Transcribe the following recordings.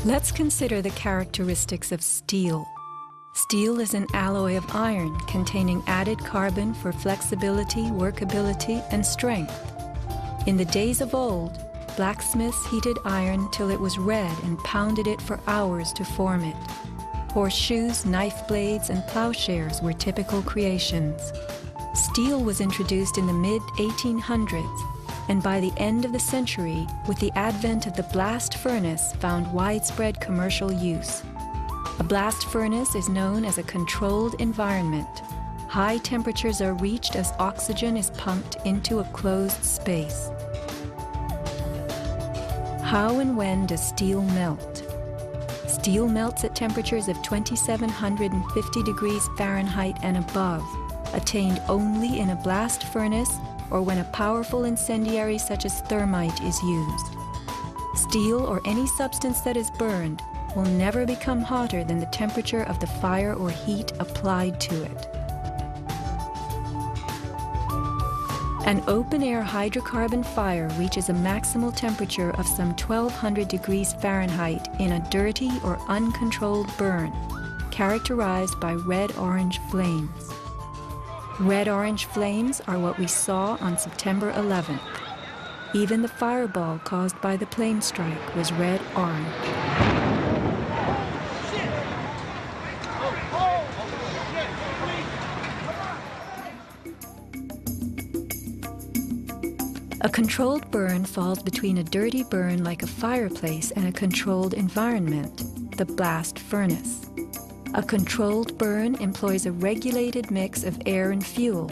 Let's consider the characteristics of steel. Steel is an alloy of iron containing added carbon for flexibility, workability, and strength. In the days of old, blacksmiths heated iron till it was red and pounded it for hours to form it. Horseshoes, knife blades, and plowshares were typical creations. Steel was introduced in the mid-1800s, and by the end of the century, with the advent of the blast furnace, found widespread commercial use. A blast furnace is known as a controlled environment. High temperatures are reached as oxygen is pumped into a closed space. How and when does steel melt? Steel melts at temperatures of 2,750 degrees Fahrenheit and above, attained only in a blast furnace or when a powerful incendiary such as thermite is used. Steel or any substance that is burned will never become hotter than the temperature of the fire or heat applied to it. An open-air hydrocarbon fire reaches a maximal temperature of some 1,200 degrees Fahrenheit in a dirty or uncontrolled burn, characterized by red-orange flames. Red-orange flames are what we saw on September 11th. Even the fireball caused by the plane strike was red-orange. A controlled burn falls between a dirty burn like a fireplace and a controlled environment, the blast furnace. A controlled burn employs a regulated mix of air and fuel,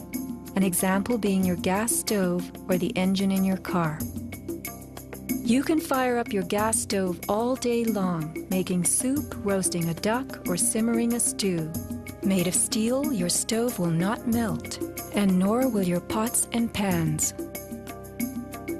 an example being your gas stove or the engine in your car. You can fire up your gas stove all day long, making soup, roasting a duck, or simmering a stew. Made of steel, your stove will not melt, and nor will your pots and pans.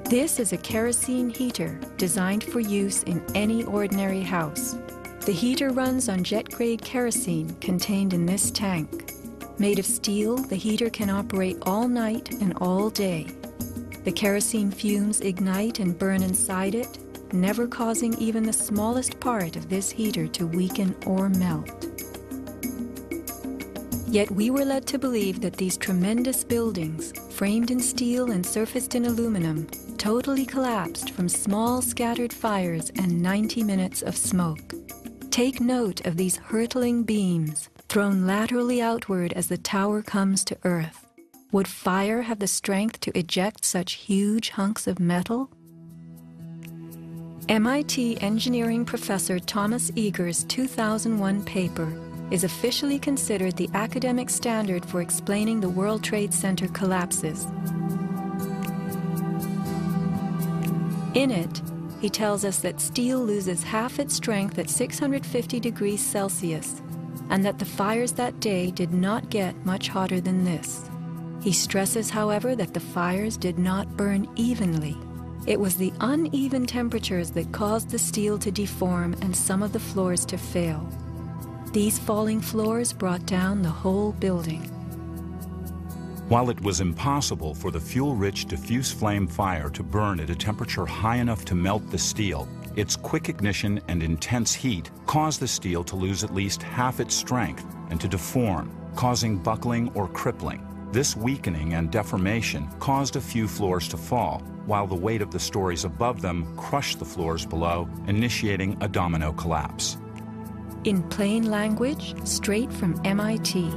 This is a kerosene heater designed for use in any ordinary house. The heater runs on jet-grade kerosene contained in this tank. Made of steel, the heater can operate all night and all day. The kerosene fumes ignite and burn inside it, never causing even the smallest part of this heater to weaken or melt. Yet we were led to believe that these tremendous buildings, framed in steel and surfaced in aluminum, totally collapsed from small scattered fires and 90 minutes of smoke. Take note of these hurtling beams, thrown laterally outward as the tower comes to earth. Would fire have the strength to eject such huge hunks of metal? MIT engineering professor Thomas Eager's 2001 paper is officially considered the academic standard for explaining the World Trade Center collapses. In it, he tells us that steel loses half its strength at 650 degrees Celsius, and that the fires that day did not get much hotter than this. He stresses, however, that the fires did not burn evenly. It was the uneven temperatures that caused the steel to deform and some of the floors to fail. These falling floors brought down the whole building. While it was impossible for the fuel-rich diffuse flame fire to burn at a temperature high enough to melt the steel, its quick ignition and intense heat caused the steel to lose at least half its strength and to deform, causing buckling or crippling. This weakening and deformation caused a few floors to fall, while the weight of the stories above them crushed the floors below, initiating a domino collapse. In plain language, straight from MIT,